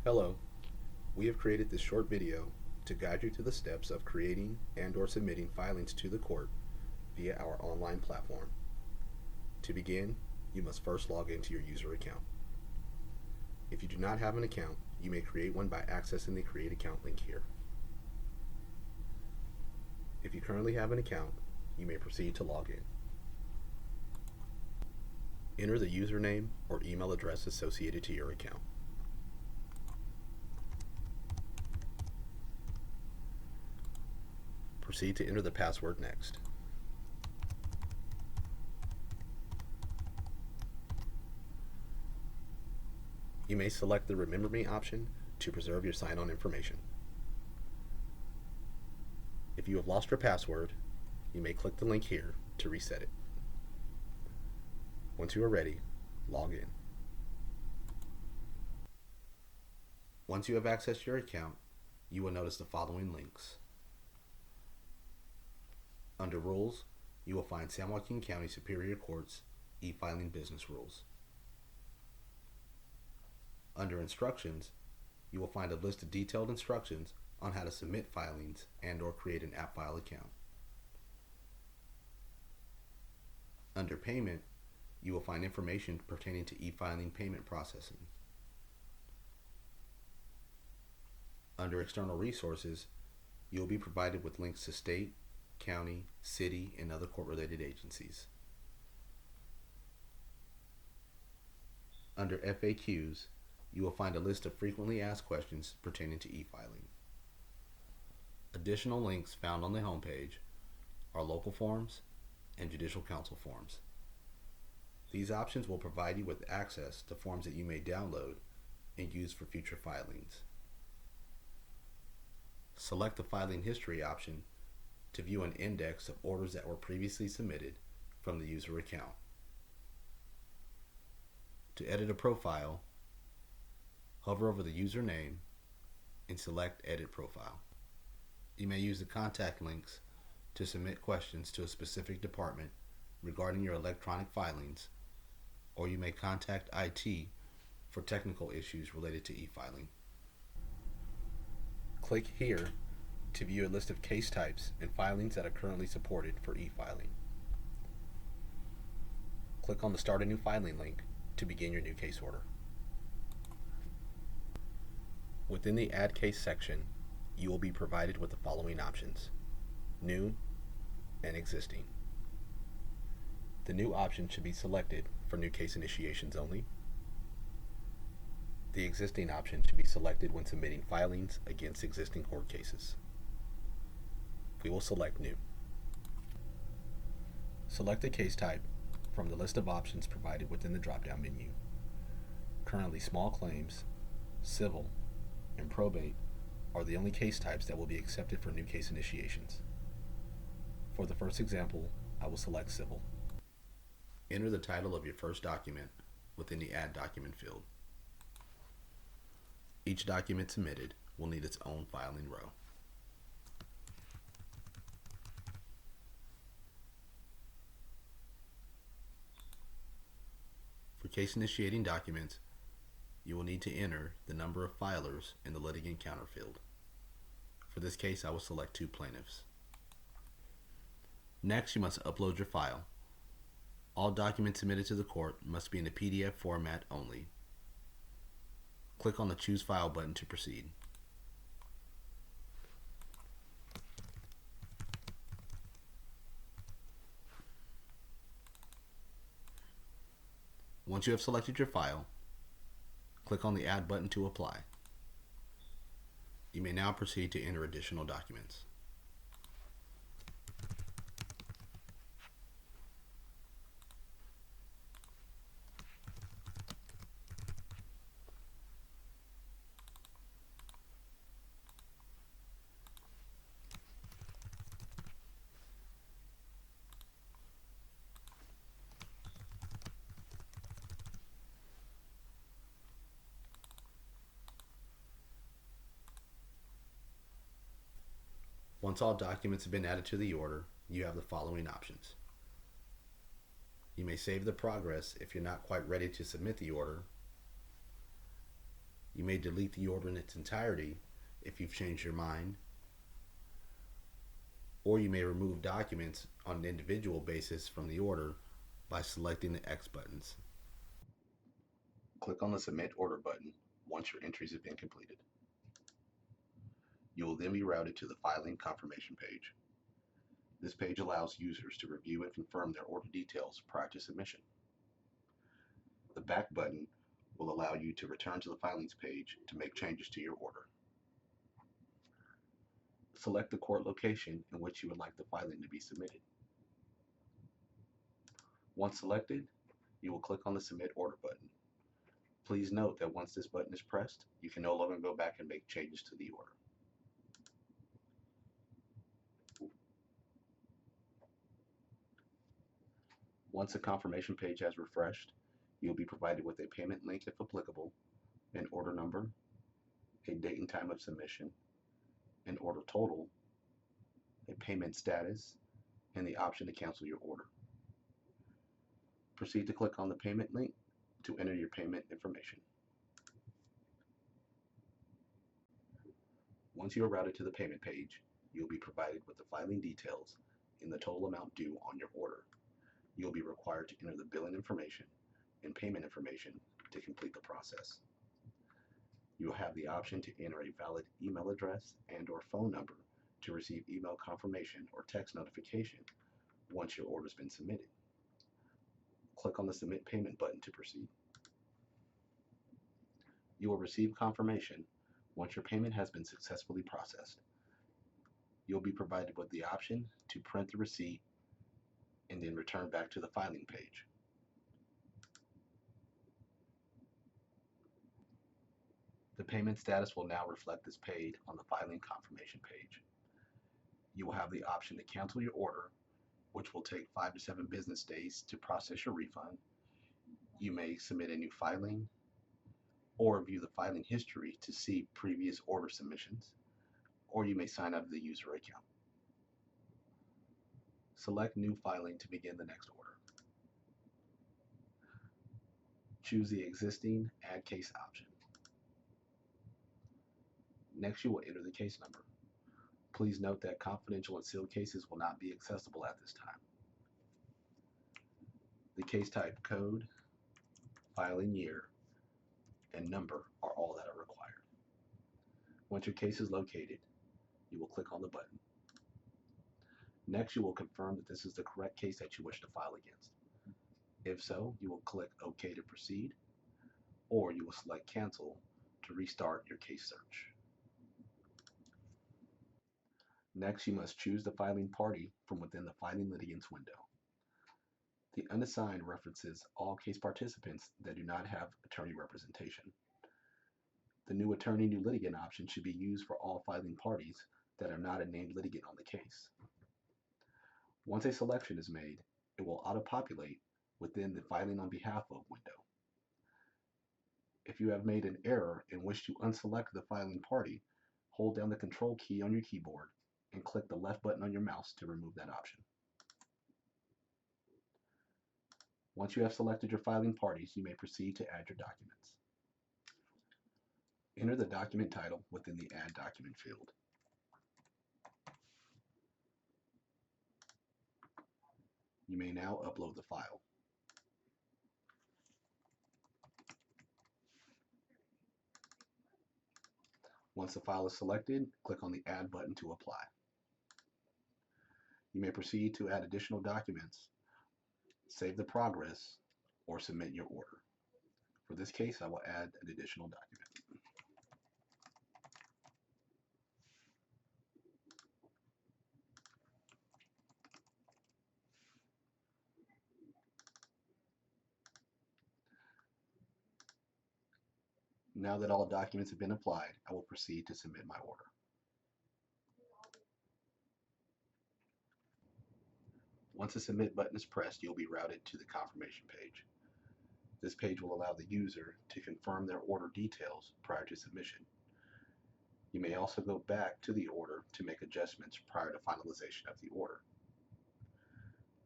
Hello, we have created this short video to guide you through the steps of creating and/or submitting filings to the court via our online platform. To begin, you must first log into your user account. If you do not have an account, you may create one by accessing the Create Account link here. If you currently have an account, you may proceed to log in. Enter the username or email address associated to your account. Proceed to enter the password next. You may select the Remember Me option to preserve your sign-on information. If you have lost your password, you may click the link here to reset it. Once you are ready, log in. Once you have accessed your account, you will notice the following links. Under Rules, you will find San Joaquin County Superior Court's e-filing business rules. Under Instructions, you will find a list of detailed instructions on how to submit filings and/or create an app file account. Under Payment, you will find information pertaining to e-filing payment processing. Under External Resources, you will be provided with links to state, county, city, and other court-related agencies. Under FAQs, you will find a list of frequently asked questions pertaining to e-filing. Additional links found on the homepage are local forms and judicial council forms. These options will provide you with access to forms that you may download and use for future filings. Select the Filing History option to view an index of orders that were previously submitted from the user account. To edit a profile, hover over the username and select Edit Profile. You may use the contact links to submit questions to a specific department regarding your electronic filings, or you may contact IT for technical issues related to e-filing. Click here to view a list of case types and filings that are currently supported for e-filing. Click on the Start a New Filing link to begin your new case order. Within the Add Case section, you will be provided with the following options: New and Existing. The new option should be selected for new case initiations only. The existing option should be selected when submitting filings against existing court cases. We will select New. Select a case type from the list of options provided within the drop-down menu. Currently, small claims, civil, and probate are the only case types that will be accepted for new case initiations. For the first example, I will select civil. Enter the title of your first document within the Add Document field. Each document submitted will need its own filing row. For case initiating documents, you will need to enter the number of filers in the litigant counter field. For this case, I will select 2 plaintiffs. Next, you must upload your file. All documents submitted to the court must be in the PDF format only. Click on the Choose File button to proceed. Once you have selected your file, click on the Add button to apply. You may now proceed to enter additional documents. Once all documents have been added to the order, you have the following options. You may save the progress if you're not quite ready to submit the order. You may delete the order in its entirety if you've changed your mind, or you may remove documents on an individual basis from the order by selecting the X buttons. Click on the Submit Order button once your entries have been completed. You will then be routed to the Filing Confirmation page. This page allows users to review and confirm their order details prior to submission. The Back button will allow you to return to the Filings page to make changes to your order. Select the court location in which you would like the filing to be submitted. Once selected, you will click on the Submit Order button. Please note that once this button is pressed, you can no longer go back and make changes to the order. Once the confirmation page has refreshed, you'll be provided with a payment link if applicable, an order number, a date and time of submission, an order total, a payment status, and the option to cancel your order. Proceed to click on the payment link to enter your payment information. Once you are routed to the payment page, you'll be provided with the filing details and the total amount due on your order. You'll be required to enter the billing information and payment information to complete the process. You will have the option to enter a valid email address and/or phone number to receive email confirmation or text notification once your order has been submitted. Click on the Submit Payment button to proceed. You will receive confirmation once your payment has been successfully processed. You'll be provided with the option to print the receipt and then return back to the filing page. The payment status will now reflect as paid on the filing confirmation page. You will have the option to cancel your order, which will take 5 to 7 business days to process your refund. You may submit a new filing or view the filing history to see previous order submissions, or you may sign out of the user account. Select New Filing to begin the next order. Choose the existing Add Case option. Next, you will enter the case number. Please note that confidential and sealed cases will not be accessible at this time. The case type, code, filing year, and number are all that are required. Once your case is located, you will click on the button. Next, you will confirm that this is the correct case that you wish to file against. If so, you will click OK to proceed, or you will select Cancel to restart your case search. Next, you must choose the filing party from within the Filing Litigants window. The unassigned references all case participants that do not have attorney representation. The new attorney, new litigant option should be used for all filing parties that are not a named litigant on the case. Once a selection is made, it will auto-populate within the Filing on Behalf of window. If you have made an error and wish to unselect the filing party, hold down the Control key on your keyboard and click the left button on your mouse to remove that option. Once you have selected your filing parties, you may proceed to add your documents. Enter the document title within the Add Document field. You may now upload the file. Once the file is selected, click on the Add button to apply. You may proceed to add additional documents, save the progress, or submit your order. For this case, I will add an additional document. Now that all documents have been applied, I will proceed to submit my order. Once the Submit button is pressed, you'll be routed to the confirmation page. This page will allow the user to confirm their order details prior to submission. You may also go back to the order to make adjustments prior to finalization of the order.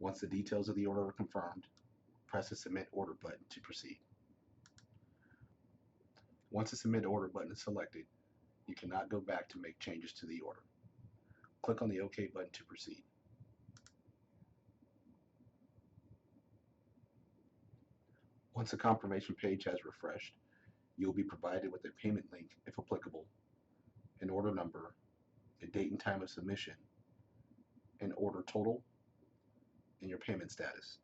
Once the details of the order are confirmed, press the Submit Order button to proceed. Once the Submit Order button is selected, you cannot go back to make changes to the order. Click on the OK button to proceed. Once the confirmation page has refreshed, you will be provided with a payment link, if applicable, an order number, a date and time of submission, an order total, and your payment status.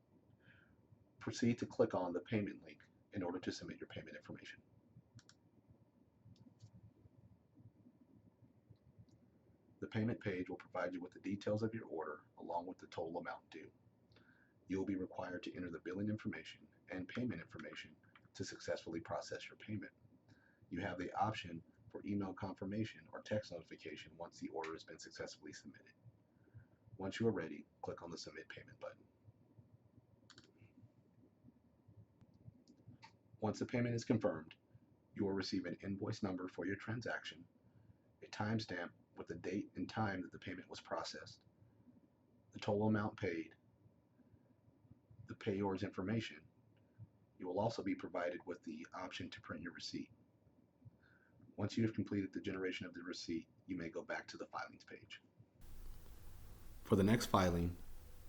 Proceed to click on the payment link in order to submit your payment information. The payment page will provide you with the details of your order along with the total amount due. You will be required to enter the billing information and payment information to successfully process your payment. You have the option for email confirmation or text notification once the order has been successfully submitted. Once you are ready, click on the Submit Payment button. Once the payment is confirmed, you will receive an invoice number for your transaction, a timestamp with the date and time that the payment was processed, the total amount paid, the payor's information. You will also be provided with the option to print your receipt. Once you have completed the generation of the receipt, you may go back to the filings page. For the next filing,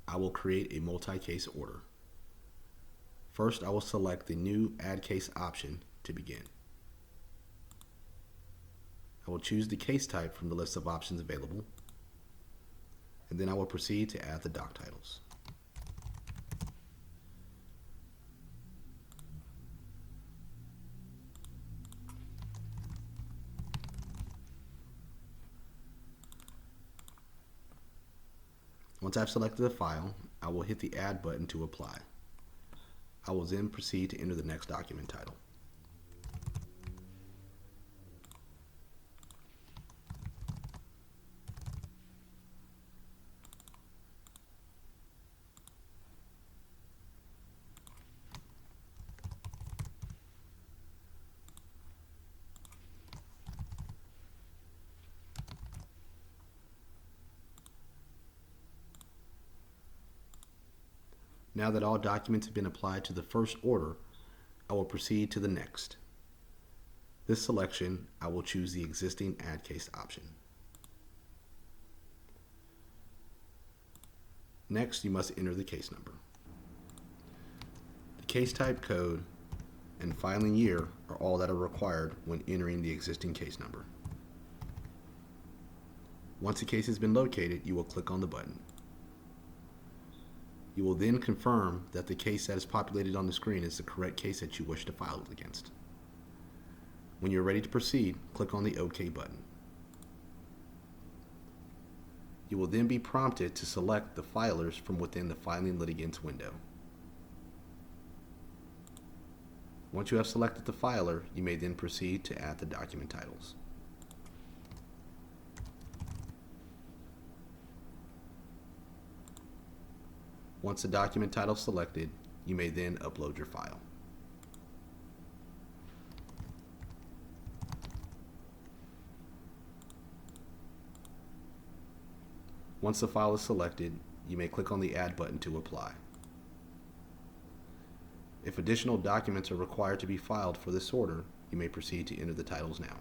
I will create a multi-case order. First, I will select the new Add Case option to begin. I will choose the case type from the list of options available, and then I will proceed to add the doc titles. Once I've selected the file, I will hit the Add button to apply. I will then proceed to enter the next document title. Now that all documents have been applied to the first order, I will proceed to the next. This selection, I will choose the existing Add Case option. Next, you must enter the case number. The case type, code, and filing year are all that are required when entering the existing case number. Once the case has been located, you will click on the button. You will then confirm that the case that is populated on the screen is the correct case that you wish to file it against. When you're ready to proceed, click on the OK button. You will then be prompted to select the filers from within the Filing Litigants window. Once you have selected the filer, you may then proceed to add the document titles. Once the document title is selected, you may then upload your file. Once the file is selected, you may click on the Add button to apply. If additional documents are required to be filed for this order, you may proceed to enter the titles now.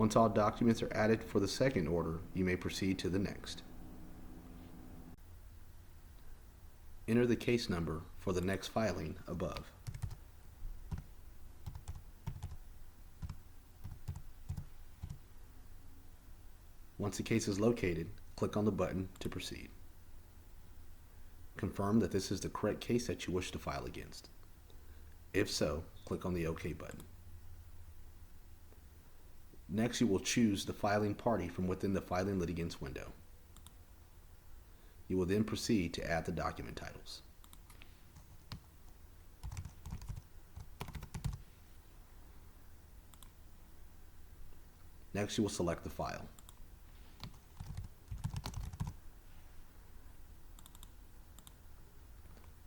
Once all documents are added for the second order, you may proceed to the next. Enter the case number for the next filing above. Once the case is located, click on the button to proceed. Confirm that this is the correct case that you wish to file against. If so, click on the OK button. Next, you will choose the filing party from within the Filing Litigants window. You will then proceed to add the document titles. Next, you will select the file.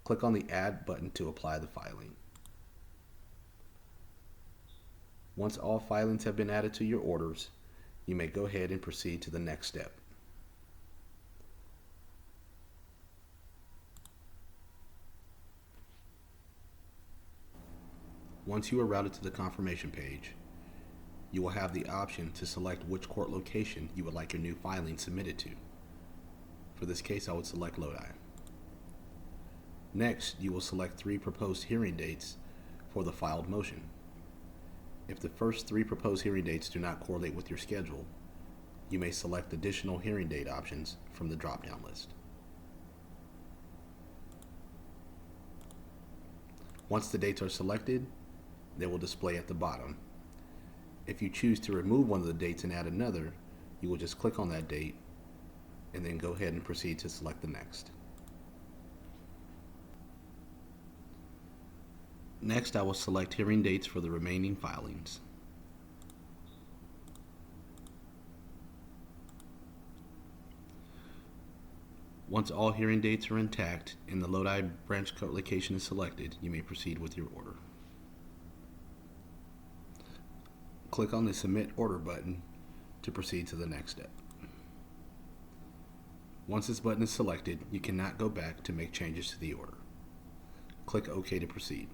Click on the Add button to apply the filing. Once all filings have been added to your orders, you may go ahead and proceed to the next step. Once you are routed to the confirmation page, you will have the option to select which court location you would like your new filing submitted to. For this case, I would select Lodi. Next, you will select 3 proposed hearing dates for the filed motion. If the first 3 proposed hearing dates do not correlate with your schedule, you may select additional hearing date options from the drop-down list. Once the dates are selected, they will display at the bottom. If you choose to remove one of the dates and add another, you will just click on that date and then go ahead and proceed to select the next. Next, I will select hearing dates for the remaining filings. Once all hearing dates are intact and the Lodi branch court location is selected, you may proceed with your order. Click on the Submit Order button to proceed to the next step. Once this button is selected, you cannot go back to make changes to the order. Click OK to proceed.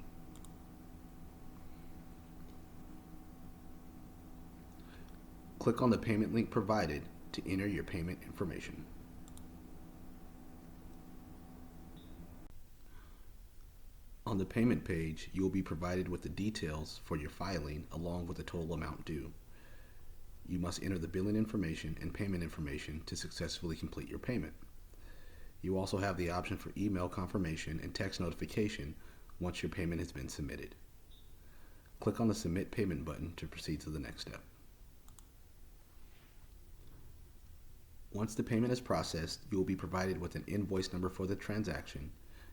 Click on the payment link provided to enter your payment information. On the payment page, you will be provided with the details for your filing along with the total amount due. You must enter the billing information and payment information to successfully complete your payment. You also have the option for email confirmation and text notification once your payment has been submitted. Click on the Submit Payment button to proceed to the next step. Once the payment is processed, you will be provided with an invoice number for the transaction.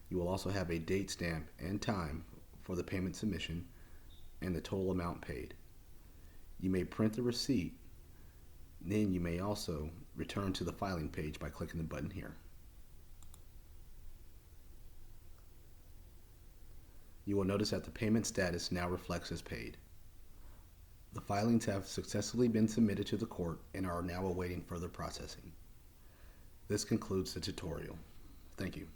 You will also have a date stamp and time for the payment submission and the total amount paid. You may print the receipt, then you may also return to the filing page by clicking the button here. You will notice that the payment status now reflects as paid. The filings have successfully been submitted to the court and are now awaiting further processing. This concludes the tutorial. Thank you.